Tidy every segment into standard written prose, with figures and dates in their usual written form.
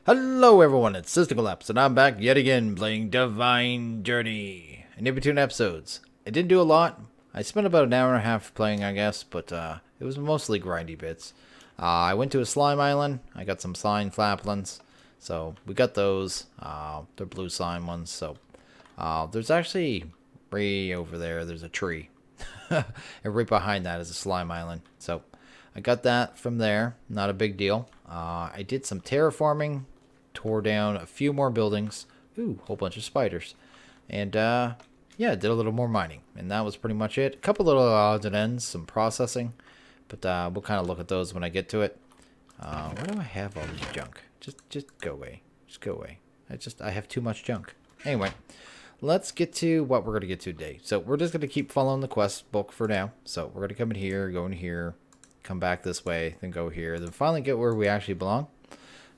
Hello everyone, it's SystemCollapse, and I'm back yet again playing Divine Joruney. And in between episodes, I didn't do a lot. I spent about an hour and a half playing, I guess, but it was mostly grindy bits. I went to a slime island. I got some slime flaplins, so we got those. They're blue slime ones, so there's actually way over there, there's a tree. And right behind that is a slime island, so I got that from there. Not a big deal. I did some terraforming, tore down a few more buildings. Ooh, whole bunch of spiders. And yeah, did a little more mining. And that was pretty much it. A couple little odds and ends, some processing. But we'll kind of look at those when I get to it. Why do I have all this junk? Just go away. Just go away. I have too much junk. Anyway, let's get to what we're going to get to today. So we're just going to keep following the quest book for now. So we're going to come in here, go in here, come back this way, then go here, then finally get where we actually belong.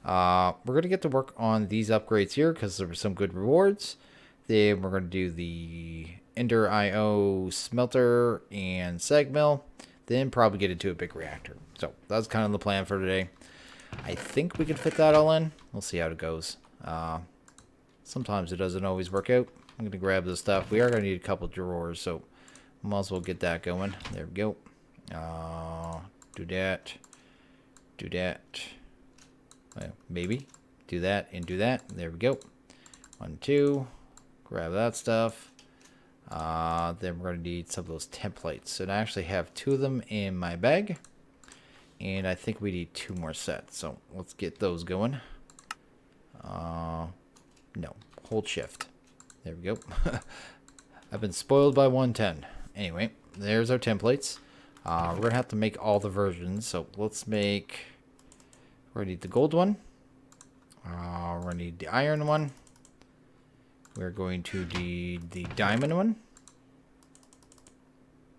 We're going to get to work on these upgrades here because there were some good rewards. Then we're going to do the Ender IO smelter and seg mill. Then probably get into a big reactor. So that's kind of the plan for today. I think we can fit that all in. We'll see how it goes. Sometimes it doesn't always work out. I'm going to grab this stuff. We are going to need a couple drawers, so might as well get that going. There we go. Do that. Do that. Well, maybe. Do that and do that. There we go. 1, 2. Grab that stuff. Then we're going to need some of those templates. So I actually have 2 of them in my bag. And I think we need 2 more sets. So let's get those going. No. Hold shift. There we go. I've been spoiled by 110. Anyway, there's our templates. We're going to have to make all the versions. So let's make... We're going to need the gold one. We're going to need the iron one. We're going to need the diamond one.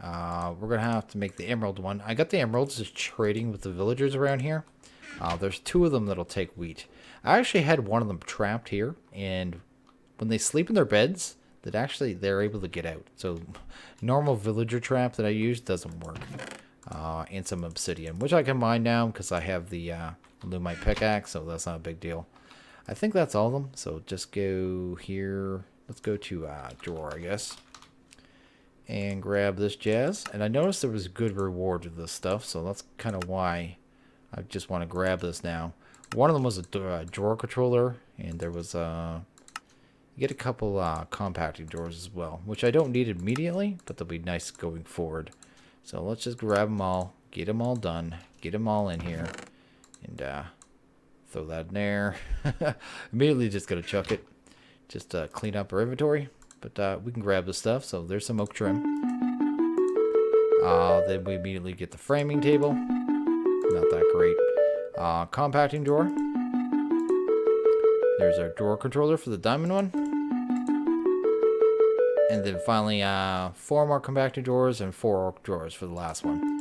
We're going to have to make the emerald one. I got the emeralds just trading with the villagers around here. There's 2 of them that'll take wheat. I actually had one of them trapped here. And when they sleep in their beds, they're able to get out. So normal villager trap that I use doesn't work. And some obsidian, which I can mine now because I have the lumite pickaxe, so that's not a big deal. I think that's all of them. So just go here. Let's go to drawer, I guess, and grab this jazz. And I noticed there was a good reward to this stuff, so that's kind of why I just want to grab this now. One of them was a drawer controller, and there was you get a couple compacting drawers as well, which I don't need immediately, but they'll be nice going forward. So let's just grab them all, get them all done, get them all in here, and throw that in there. Immediately just gonna chuck it, just clean up our inventory. But we can grab the stuff. So there's some oak trim. Then we immediately get the framing table. Not that great. Compacting drawer. There's our drawer controller for the diamond one. And then finally 4 more compacting drawers and 4 oak drawers for the last one.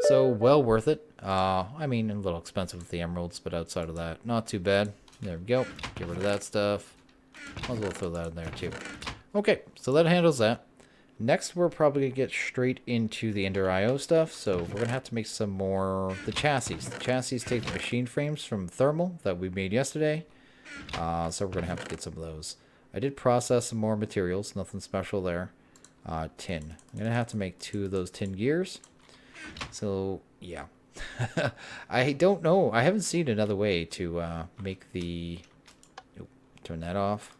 So well worth it. I mean, a little expensive with the emeralds, but outside of that, not too bad. There we go. Get rid of that stuff. Might as well throw that in there too. Okay, so that handles that. Next, we're probably going to get straight into the Ender IO stuff. So we're going to have to make some more... The chassis. The chassis take the machine frames from thermal that we made yesterday. So we're going to have to get some of those. I did process some more materials. Nothing special there. Tin. I'm going to have to make 2 of those tin gears. So, yeah. I don't know. I haven't seen another way to make the... Oh, turn that off.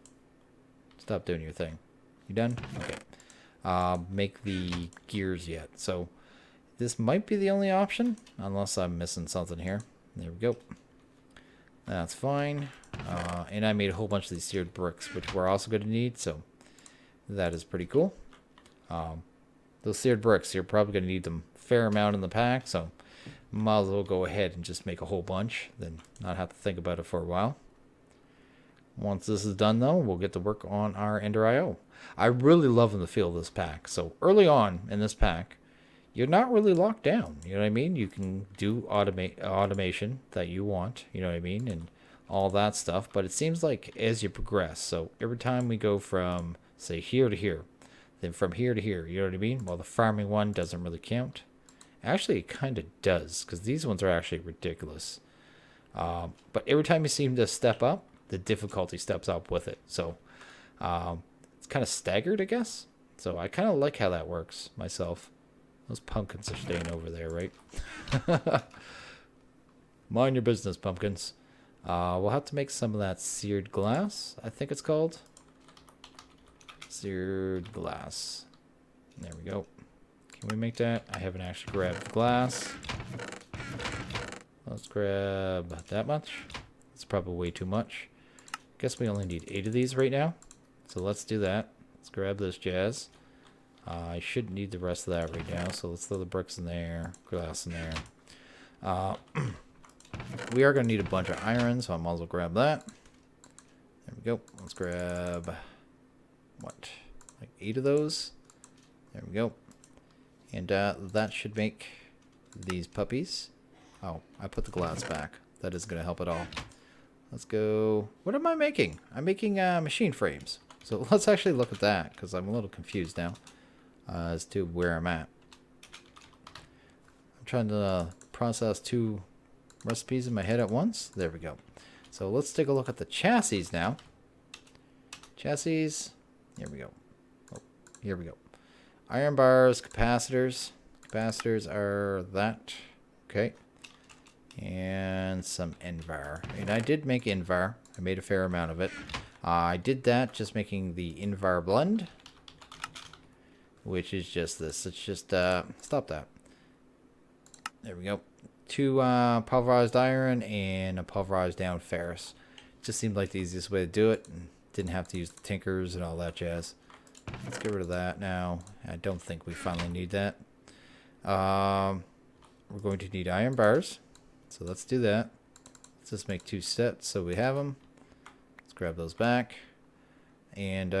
Stop doing your thing. You done? Okay. Make the gears yet. So, this might be the only option. Unless I'm missing something here. There we go. That's fine. And I made a whole bunch of these seared bricks, which we're also going to need. So, that is pretty cool. Those seared bricks, you're probably going to need them a fair amount in the pack. So, might as well go ahead and just make a whole bunch. Then not have to think about it for a while. Once this is done, though, we'll get to work on our Ender IO. I really love the feel of this pack. So, early on in this pack, you're not really locked down. You know what I mean? You can do automation that you want. You know what I mean? And all that stuff. But it seems like as you progress, so every time we go from, say, here to here, then from here to here, you know what I mean? Well, the farming one doesn't really count. Actually, it kind of does, because these ones are actually ridiculous. But every time you seem to step up, the difficulty steps up with it. So it's kind of staggered, I guess. So I kind of like how that works myself. Those pumpkins are staying over there, right? Mind your business, pumpkins. We'll have to make some of that seared glass, I think it's called. Seared glass. There we go. Can we make that? I haven't actually grabbed the glass. Let's grab that much. It's probably way too much. Guess we only need 8 of these right now. So let's do that. Let's grab this jazz. I shouldn't need the rest of that right now, so let's throw the bricks in there, glass in there. We are going to need a bunch of iron, so I might as well grab that. There we go. Let's grab, what, like 8 of those? There we go. And that should make these puppies. Oh, I put the glass back. That isn't going to help at all. Let's go. What am I making? I'm making machine frames. So let's actually look at that, because I'm a little confused now as to where I'm at. I'm trying to process 2 recipes in my head at once. There we go. So let's take a look at the chassis now. Chassis. Here we go. Oh, here we go. Iron bars, capacitors. Capacitors are that. Okay. And some Invar. And I did make Invar. I made a fair amount of it. I did that just making the Invar blend, which is just this. It's just, stop that. There we go. 2 pulverized iron and a pulverized down ferrous. Just seemed like the easiest way to do it. And didn't have to use the tinkers and all that jazz. Let's get rid of that now. I don't think we finally need that. We're going to need iron bars. So let's do that. Let's just make 2 sets so we have them. Let's grab those back. And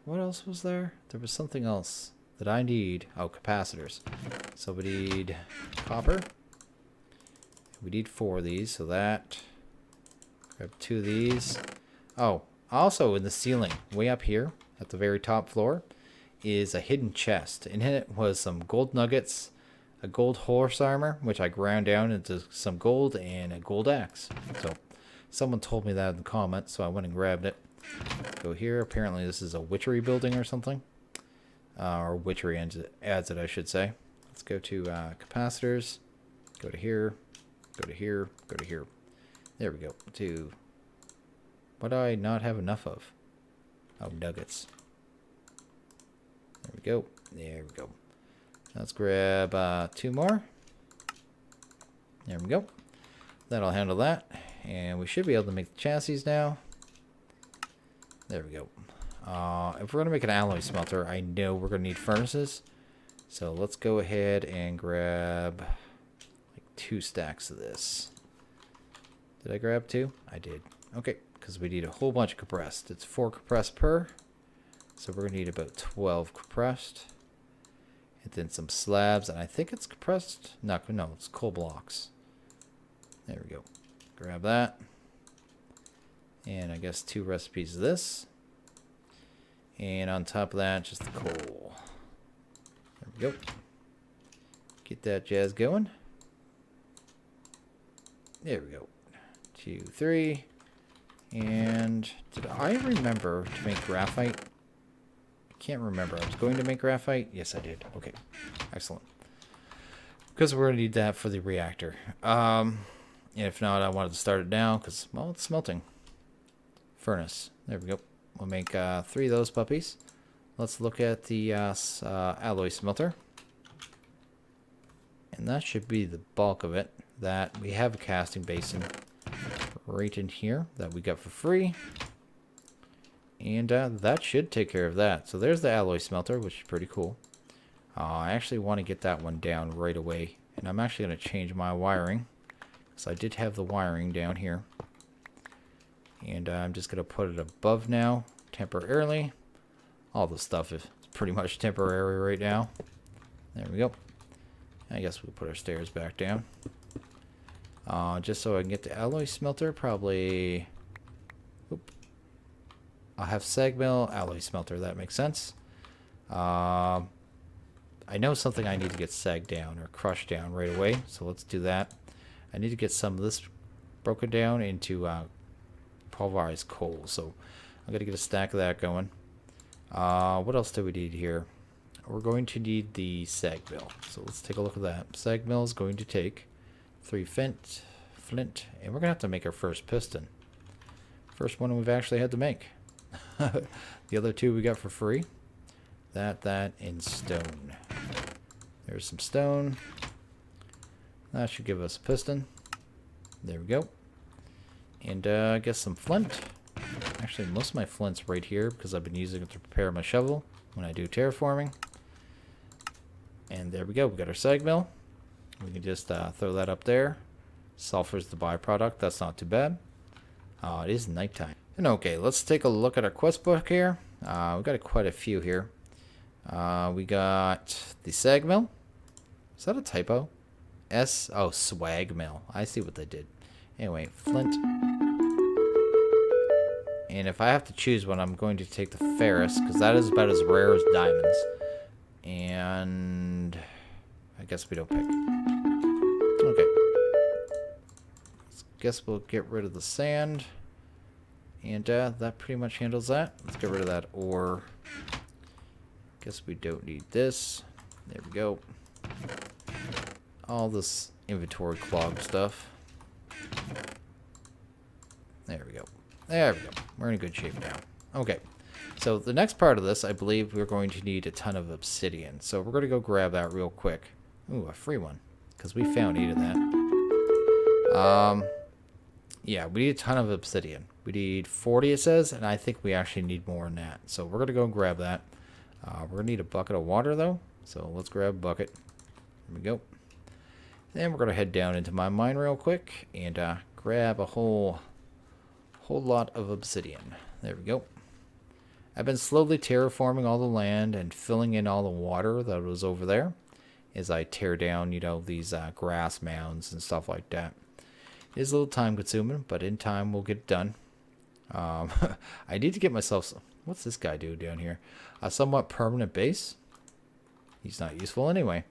what else was there? There was something else that I need. Oh, capacitors. So we need copper. We need 4 of these, so that. Grab 2 of these. Oh, also in the ceiling, way up here at the very top floor, is a hidden chest. And in it was some gold nuggets, a gold horse armor, which I ground down into some gold, and a gold axe. So someone told me that in the comments, so I went and grabbed it. Go here. Apparently this is a witchery building or something. Or witchery adds it, I should say. Let's go to capacitors. Go to here. Go to here. Go to here. There we go. To what do I not have enough of? Oh, nuggets. There we go. There we go. Let's grab 2 more. There we go. That'll handle that. And we should be able to make the chassis now. There we go. If we're going to make an alloy smelter, I know we're going to need furnaces. So let's go ahead and grab like 2 stacks of this. Did I grab 2? I did. Okay, because we need a whole bunch of compressed. It's 4 compressed per. So we're going to need about 12 compressed. And then some slabs. And I think it's compressed. No, it's coal blocks. There we go. Grab that. And I guess 2 recipes of this. And on top of that, just the coal. There we go. Get that jazz going. There we go. 2, 3. And did I remember to make graphite? I can't remember. I was going to make graphite. Yes, I did. Okay. Excellent. Because we're going to need that for the reactor. And if not, I wanted to start it now because, well, it's smelting. Furnace. There we go. We'll make 3 of those puppies. Let's look at the alloy smelter. And that should be the bulk of it. That we have a casting basin right in here that we got for free. And that should take care of that. So there's the alloy smelter, which is pretty cool. I actually want to get that one down right away. And I'm actually going to change my wiring. So I did have the wiring down here. And I'm just going to put it above now, temporarily. All the stuff is pretty much temporary right now. There we go. I guess we'll put our stairs back down. Just so I can get the alloy smelter, probably... Oop. I'll have sag mill, alloy smelter, that makes sense. I know something I need to get sagged down or crushed down right away, so let's do that. I need to get some of this broken down into pulverized coal. So I'm going to get a stack of that going. What else do we need here? We're going to need the sag mill. So let's take a look at that. Sag mill is going to take 3 flint, and we're going to have to make our first piston. First one we've actually had to make. The other 2 we got for free. That, and stone. There's some stone. That should give us a piston. There we go. And I guess some flint. Actually, most of my flint's right here because I've been using it to prepare my shovel when I do terraforming. And there we go. We got our sag mill. We can just throw that up there. Sulfur's the byproduct. That's not too bad. It is nighttime. And okay, let's take a look at our quest book here. We got quite a few here. We got the sag mill. Is that a typo? Oh, swag mill. I see what they did. Anyway, flint. And if I have to choose one, I'm going to take the ferrous, because that is about as rare as diamonds. And I guess we don't pick. Okay. Guess we'll get rid of the sand. And that pretty much handles that. Let's get rid of that ore. Guess we don't need this. There we go. All this inventory clog stuff. There we go. There we go. We're in good shape now. Okay. So the next part of this, I believe we're going to need a ton of obsidian. So we're going to go grab that real quick. Ooh, a free one. Because we found 8 of that. Yeah, we need a ton of obsidian. We need 40, it says, and I think we actually need more than that. So we're going to go and grab that. We're going to need a bucket of water, though. So let's grab a bucket. There we go. Then we're going to head down into my mine real quick and grab a whole lot of obsidian. There we go. I've been slowly terraforming all the land and filling in all the water that was over there as I tear down, you know, these grass mounds and stuff like that. It is a little time consuming, but in time we'll get it done. I need to get myself... What's this guy do down here? A somewhat permanent base. He's not useful anyway.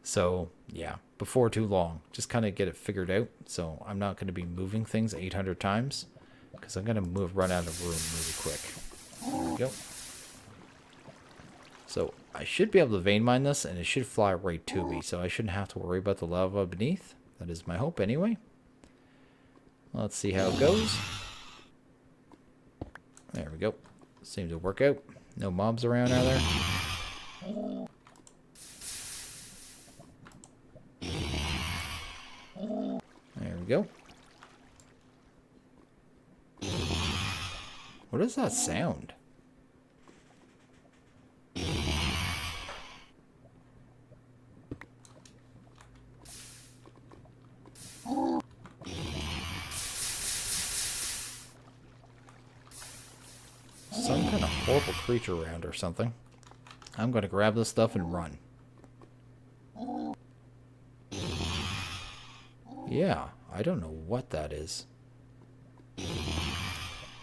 So, yeah, before too long. Just kind of get it figured out. So I'm not going to be moving things 800 times. Because I'm going to run out of room really quick. There we go. So I should be able to vein mine this, and it should fly right to me. So I shouldn't have to worry about the lava beneath. That is my hope anyway. Let's see how it goes. There we go. Seems to work out. No mobs around out there. There we go. What is that sound? Some kind of horrible creature around or something. I'm going to grab this stuff and run. Yeah, I don't know what that is.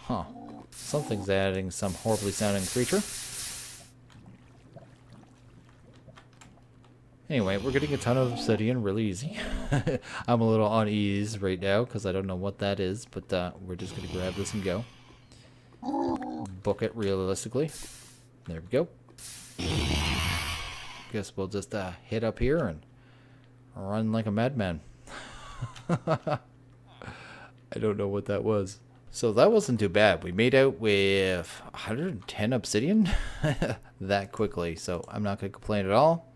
Huh. Something's adding some horribly sounding creature. Anyway, we're getting a ton of obsidian really easy. I'm a little uneasy right now because I don't know what that is, but we're just going to grab this and go. Book it realistically. There we go. Guess we'll just hit up here and run like a madman. I don't know what that was. So that wasn't too bad. We made out with 110 obsidian that quickly. So I'm not going to complain at all.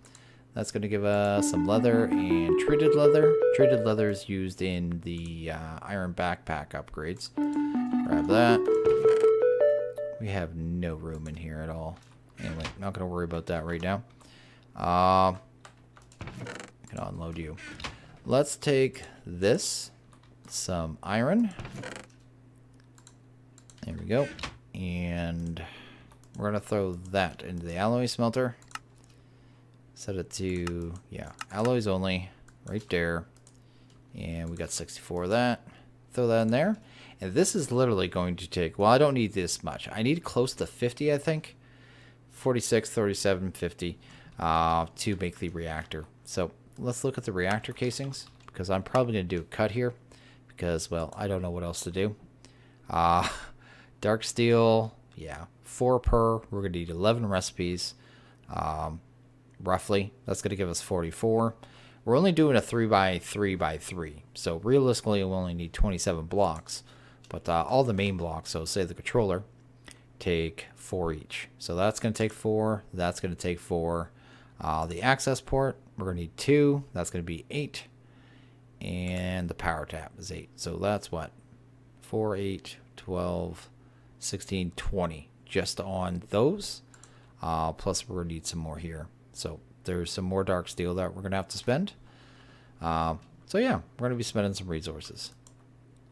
That's going to give us some leather and treated leather. Treated leather is used in the iron backpack upgrades. Grab that. We have no room in here at all. Anyway, not going to worry about that right now. I can unload you. Let's take this. Some iron. There we go. And we're going to throw that into the alloy smelter. Set it to, yeah, alloys only. Right there. And we got 64 of that. Throw that in there. And this is literally going to take, well, I don't need this much. I need close to 50, I think. 46, 37, 50 to make the reactor. So let's look at the reactor casings. because I'm probably going to do a cut here because, well, I don't know what else to do. Dark steel, yeah, 4 per. We're going to need 11 recipes, roughly. That's going to give us 44. We're only doing a 3x3x3, so realistically we'll only need 27 blocks. But all the main blocks, so say the controller, take 4 each. So that's going to take 4. That's going to take 4. The access port, we're going to need 2. That's going to be 8. And the power tap is 8. So that's what? 4, 8, 12, 16, 20. Just on those. Plus we're going to need some more here. So there's some more dark steel that we're going to have to spend. So yeah, we're going to be spending some resources.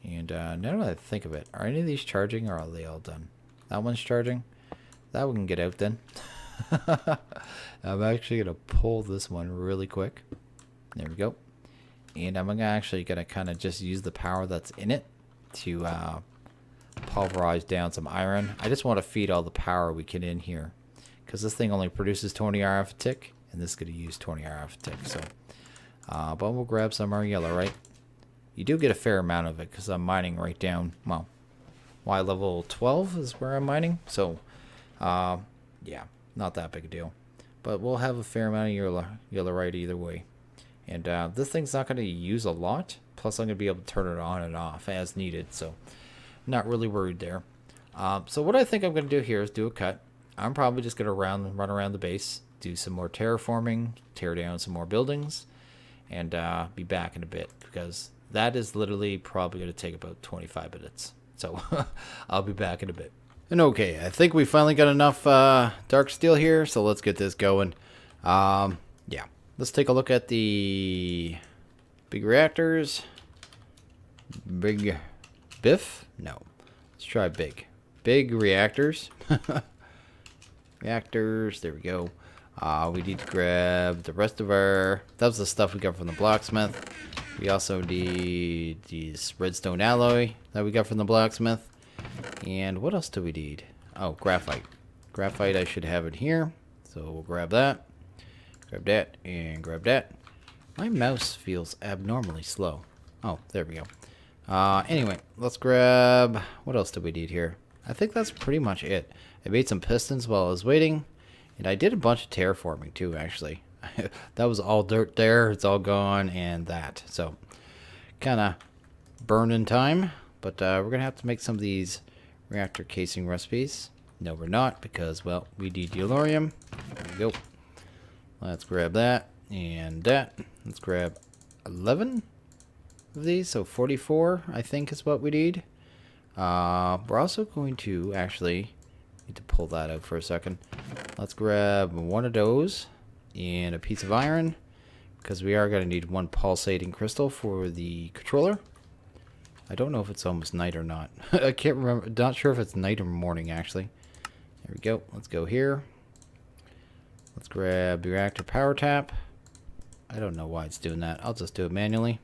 And now that I think of it, are any of these charging or are they all done? That one's charging. That one can get out then. I'm actually going to pull this one really quick. There we go. And I'm actually going to kind of just use the power that's in it to pulverize down some iron. I just want to feed all the power we can in here, because this thing only produces 20 RF a tick, and this is going to use 20 RF a tick. So, but we'll grab some more yellow, right? You do get a fair amount of it because I'm mining right down, well, Y level 12 is where I'm mining. So, yeah, not that big a deal. But we'll have a fair amount of yellow right either way. And this thing's not going to use a lot. Plus, I'm going to be able to turn it on and off as needed. So, not really worried there. So what I think I'm going to do here is do a cut. I'm probably just going to run around the base, do some more terraforming, tear down some more buildings, and be back in a bit, because that is literally probably going to take about 25 minutes. So I'll be back in a bit. And okay, I think we finally got enough dark steel here, so let's get this going. Yeah, let's take a look at the big reactors. Big biff? No. Let's try big. Big reactors. Reactors, there we go. We need to grab the rest of our... That was the stuff we got from the blacksmith. We also need these redstone alloy that we got from the blacksmith. And what else do we need? Oh, graphite. Graphite, I should have it here. So we'll grab that. Grab that and grab that. My mouse feels abnormally slow. Oh, there we go. Anyway, let's grab... What else do we need here? I think that's pretty much it. I made some pistons while I was waiting. And I did a bunch of terraforming too, actually. That was all dirt there. It's all gone and that. So, kind of burning time. But we're going to have to make some of these reactor casing recipes. No, we're not, because, well, we need yellorium. There we go. Let's grab that and that. Let's grab 11 of these. So 44, I think, is what we need. We're also going to actually need to pull that out for a second. Let's grab one of those and a piece of iron, because we are going to need one pulsating crystal for the controller. I don't know if it's almost night or not. I can't remember. Not sure if it's night or morning, actually. There we go. Let's go here. Let's grab the reactor power tap. I don't know why it's doing that. I'll just do it manually.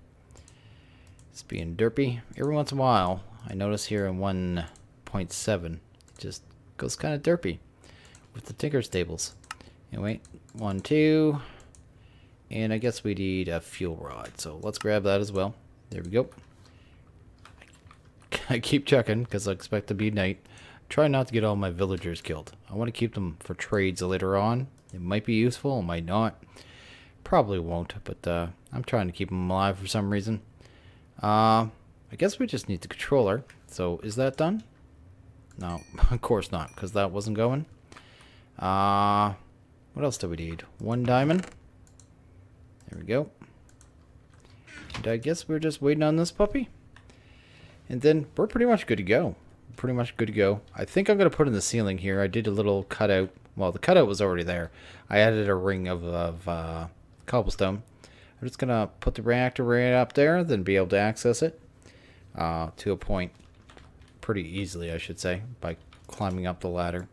It's being derpy. Every once in a while, I notice here in 1.7, it just goes kind of derpy with the Tinker Stables. Anyway, 1, 2, and I guess we need a fuel rod. So let's grab that as well. There we go. I keep checking because I expect to be night. Try not to get all my villagers killed. I want to keep them for trades later on. It might be useful, it might not. Probably won't, but I'm trying to keep them alive for some reason. I guess we just need the controller. So is that done? No, of course not, because that wasn't going. What else do we need? 1 diamond. There we go. And I guess we're just waiting on this puppy. And then we're pretty much good to go. Pretty much good to go. I think I'm going to put in the ceiling here. I did a little cutout. Well, the cutout was already there. I added a ring of cobblestone. I'm just going to put the reactor right up there, then be able to access it to a point pretty easily, I should say, by climbing up the ladder.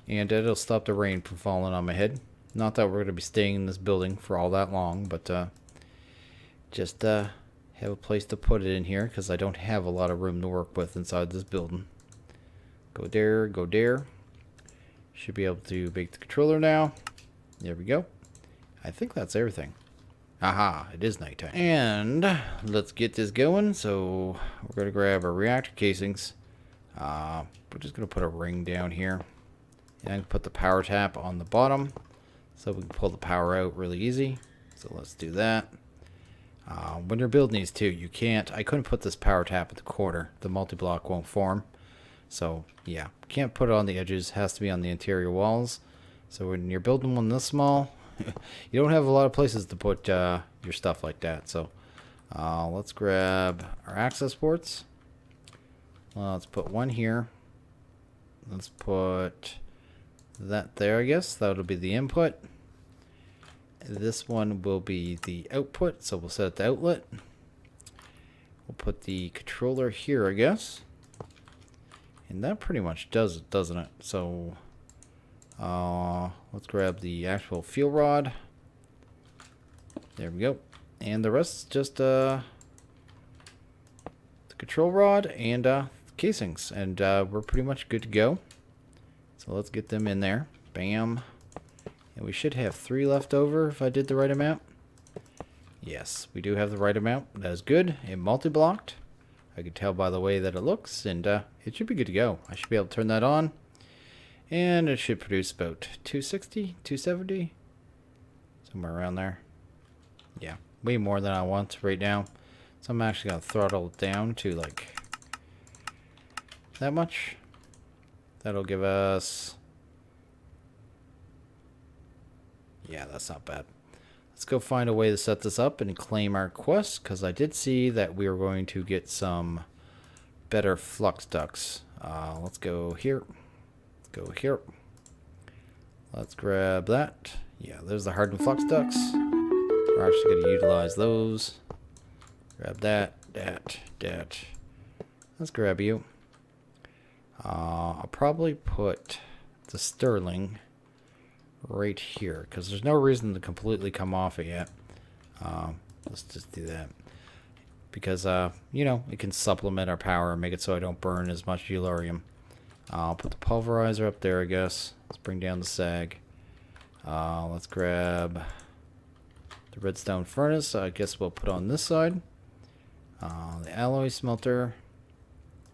And it'll stop the rain from falling on my head. Not that we're going to be staying in this building for all that long, but just have a place to put it in here, because I don't have a lot of room to work with inside this building. Go there, go there. Should be able to make the controller now. There we go. I think that's everything. Haha, it is nighttime. And let's get this going. So we're going to grab our reactor casings. We're just going to put a ring down here. And put the power tap on the bottom so we can pull the power out really easy. So let's do that. When you're building these too, you can't, I couldn't put this power tap at the corner. The multi-block won't form. So yeah, can't put it on the edges. Has to be on the interior walls. So when you're building one this small, you don't have a lot of places to put your stuff like that. So let's grab our access ports. Let's put one here. Let's put that there, I guess. That'll be the input. This one will be the output, so we'll set the outlet. We'll put the controller here, I guess. And that pretty much does it, doesn't it? So let's grab the actual fuel rod. There we go. And the rest is just the control rod and casings. And we're pretty much good to go. So let's get them in there. Bam. And we should have 3 left over if I did the right amount. Yes, we do have the right amount. That is good. And multi-blocked. I can tell by the way that it looks. And it should be good to go. I should be able to turn that on. And it should produce about 260, 270. Somewhere around there. Yeah, way more than I want right now. So I'm actually going to throttle it down to like that much. That'll give us... Yeah, that's not bad. Let's go find a way to set this up and claim our quest, because I did see that we were going to get some better flux ducts. Let's go here. Let's go here. Let's grab that. Yeah, there's the hardened flux ducts. We're actually going to utilize those. Grab that. Let's grab you. I'll probably put the Sterling right here because there's no reason to completely come off it yet. Let's just do that because you know, it can supplement our power and make it so I don't burn as much Ulurium. I'll put the pulverizer up there, I guess. Let's bring down the sag. Let's grab the redstone furnace. I guess we'll put on this side. The alloy smelter,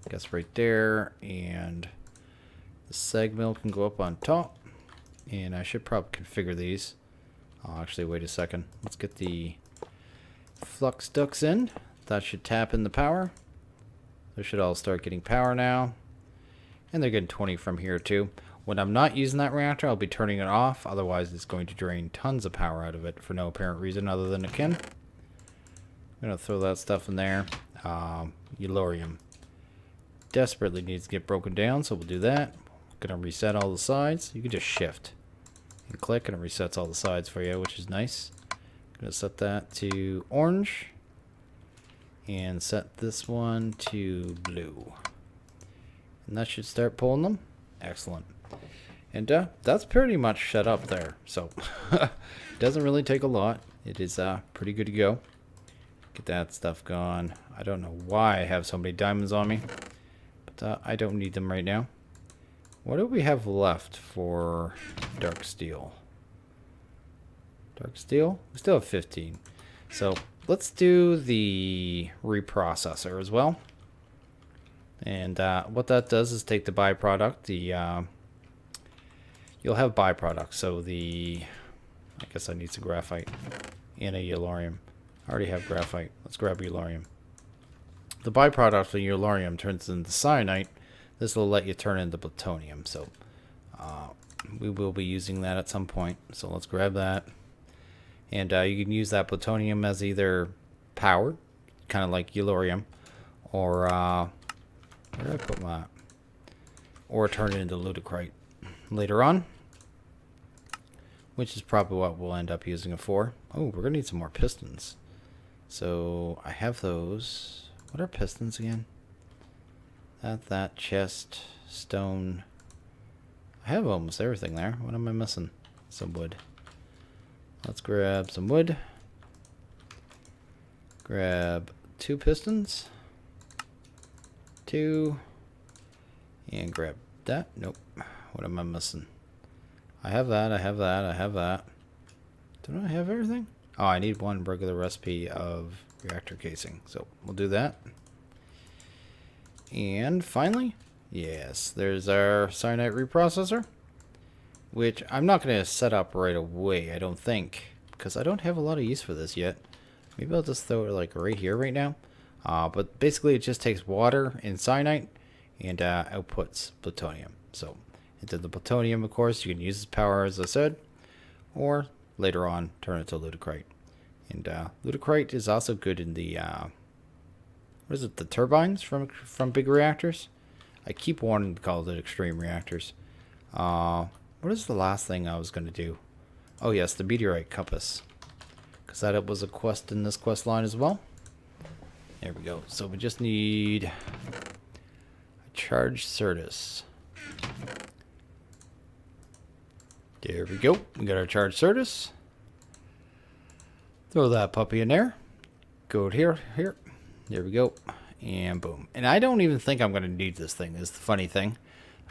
I guess right there, and the sag mill can go up on top. And I should probably configure these. I'll actually wait a second. Let's get the flux ducts in. That should tap in the power. They should all start getting power now. And they're getting 20 from here too. When I'm not using that reactor, I'll be turning it off. Otherwise, it's going to drain tons of power out of it for no apparent reason other than it can. I'm going to throw that stuff in there. Ulurium desperately needs to get broken down, so we'll do that. Going to reset all the sides. You can just shift and click and it resets all the sides for you, which is nice. Going to set that to orange and set this one to blue. And that should start pulling them. Excellent. And that's pretty much set up there. So doesn't really take a lot. It is pretty good to go. Get that stuff gone. I don't know why I have so many diamonds on me, but I don't need them right now. What do we have left for dark steel? Dark steel? We still have 15. So let's do the reprocessor as well. And what that does is take the byproduct. You'll have byproducts. So I guess I need some graphite and a Ulurium. I already have graphite. Let's grab Ulurium. The byproduct of Ulurium turns into cyanite. This will let you turn into plutonium. So we will be using that at some point. So let's grab that. And you can use that plutonium as either power, kind of like Ulurium, or where did I put my? Or turn it into lutecrite later on, which is probably what we'll end up using it for. Oh, we're gonna need some more pistons. So I have those. What are pistons again? That chest, stone. I have almost everything there. What am I missing? Some wood. Let's grab some wood. Grab 2 pistons. 2. And grab that. Nope. What am I missing? I have that. I have that. I have that. Don't I have everything? Oh, I need one regular recipe of reactor casing. So we'll do that. And finally, yes, there's our cyanide reprocessor, which I'm not going to set up right away, I don't think, because I don't have a lot of use for this yet. Maybe I'll just throw it like right here right now. But basically it just takes water and cyanide and outputs plutonium. So into the plutonium, of course, you can use its power, as I said, or later on turn it to ludicrite. And ludicrite is also good in the what is it, the turbines from big reactors. I keep wanting to call it extreme reactors. What is the last thing I was going to do? Oh yes, the meteorite compass, because that was a quest in this quest line as well. There we go. So we just need a charged Certus. There we go. We got our charged Certus. Throw that puppy in there. Go here. There we go. And boom. And I don't even think I'm going to need this thing, is the funny thing.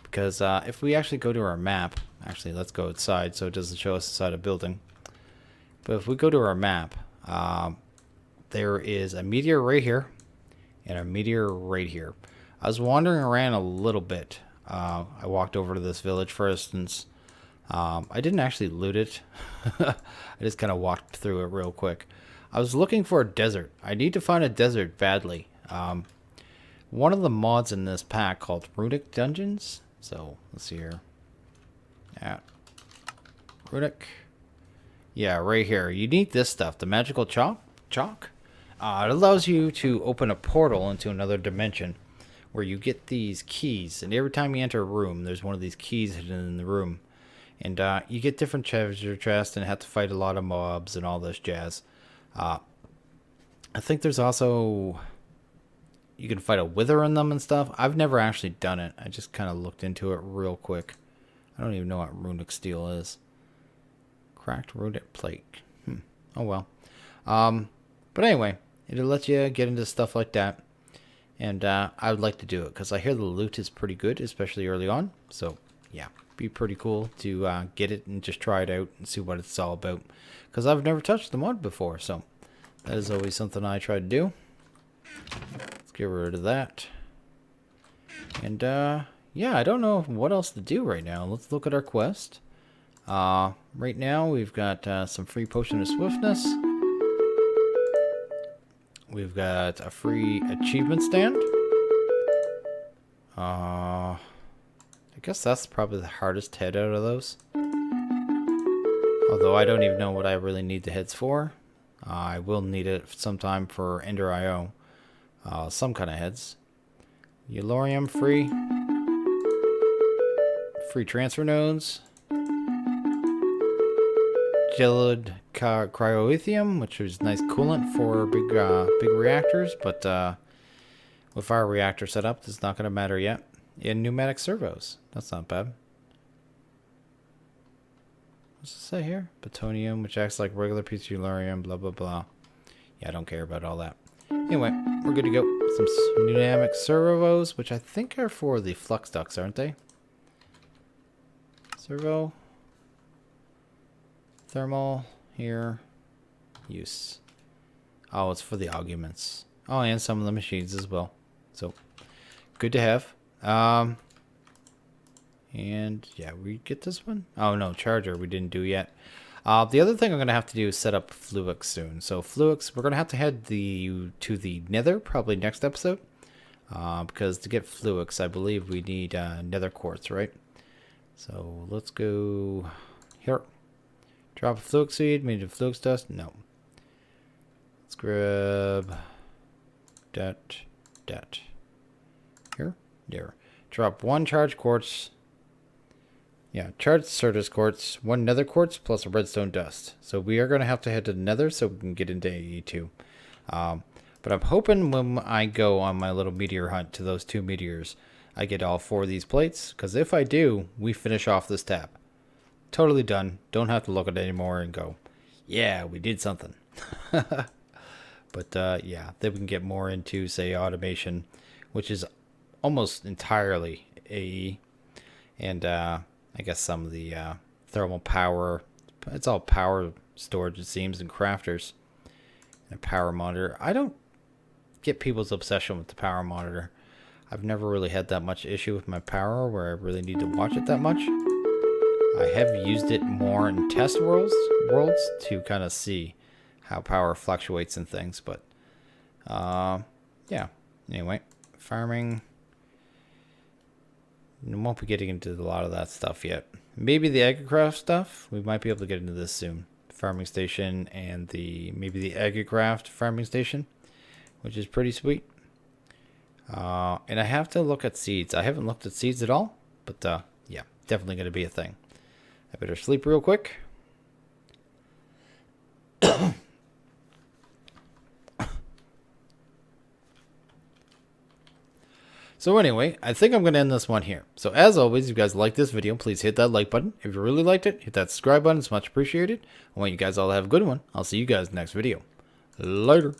Because if we actually go to our map, actually let's go outside so it doesn't show us inside a building. But if we go to our map, there is a meteor right here and a meteor right here. I was wandering around a little bit. I walked over to this village, for instance. I didn't actually loot it. I just kind of walked through it real quick. I was looking for a desert. I need to find a desert badly. One of the mods in this pack called Runic Dungeons. So let's see here. Yeah, Runic. Yeah, right here. You need this stuff, the magical chalk. It allows you to open a portal into another dimension where you get these keys. And every time you enter a room, there's one of these keys hidden in the room. And you get different treasure chests and have to fight a lot of mobs and all this jazz. I think there's also... you can fight a wither in them and stuff. I've never actually done it. I just kind of looked into it real quick. I don't even know what runic steel is. Cracked runic plate. Oh well. But anyway, it'll let you get into stuff like that. And I would like to do it because I hear the loot is pretty good, especially early on. So yeah, be pretty cool to get it and just try it out and see what it's all about. Because I've never touched the mod before, so that is always something I try to do. Let's get rid of that. And yeah, I don't know what else to do right now. Let's look at our quest. Right now we've got some free potion of swiftness. We've got a free achievement stand. I guess that's probably the hardest head out of those. Although I don't even know what I really need the heads for. I will need it sometime for Ender IO. Some kind of heads. Eulorium free. Free transfer nodes. Gelid cryoethium, which is nice coolant for big reactors, but with our reactor setup, it's not going to matter yet. And pneumatic servos. That's not bad. What's it say here? Plutonium, which acts like regular piece of eulorium, blah, blah, blah. Yeah, I don't care about all that. Anyway, we're good to go. Some pneumatic servos, which I think are for the flux ducts, aren't they? Servo. Thermal. Here. Use. Oh, it's for the augments. Oh, and some of the machines as well. So, good to have. And yeah, we get this one. Oh no, charger we didn't do yet. The other thing I'm gonna have to do is set up Fluix soon. So Fluix, we're gonna have to head to the Nether probably next episode, because to get Fluix, I believe we need Nether quartz, right? So let's go here. Drop a Fluix seed, made of Fluix dust. No. Let's grab that. Here, there. Drop one charged quartz. Yeah, charged Certus quartz, one nether quartz, plus a redstone dust. So we are going to have to head to the nether so we can get into AE2. But I'm hoping when I go on my little meteor hunt to those 2 meteors, I get all 4 of these plates. Because if I do, we finish off this tab. Totally done. Don't have to look at it anymore and go, yeah, we did something. But yeah, then we can get more into, say, automation, which is almost entirely AE. And I guess some of the thermal power, it's all power storage, it seems, and crafters. And a power monitor. I don't get people's obsession with the power monitor. I've never really had that much issue with my power where I really need to watch it that much. I have used it more in test worlds to kind of see how power fluctuates and things, but yeah. Anyway, farming. We won't be getting into a lot of that stuff yet. Maybe the agricraft stuff. We might be able to get into this soon. Farming station and maybe the agricraft farming station, which is pretty sweet. And I have to look at seeds. I haven't looked at seeds at all, but yeah, definitely going to be a thing. I better sleep real quick. So anyway, I think I'm going to end this one here. So as always, if you guys like this video, please hit that like button. If you really liked it, hit that subscribe button. It's much appreciated. I want you guys all to have a good one. I'll see you guys next video. Later.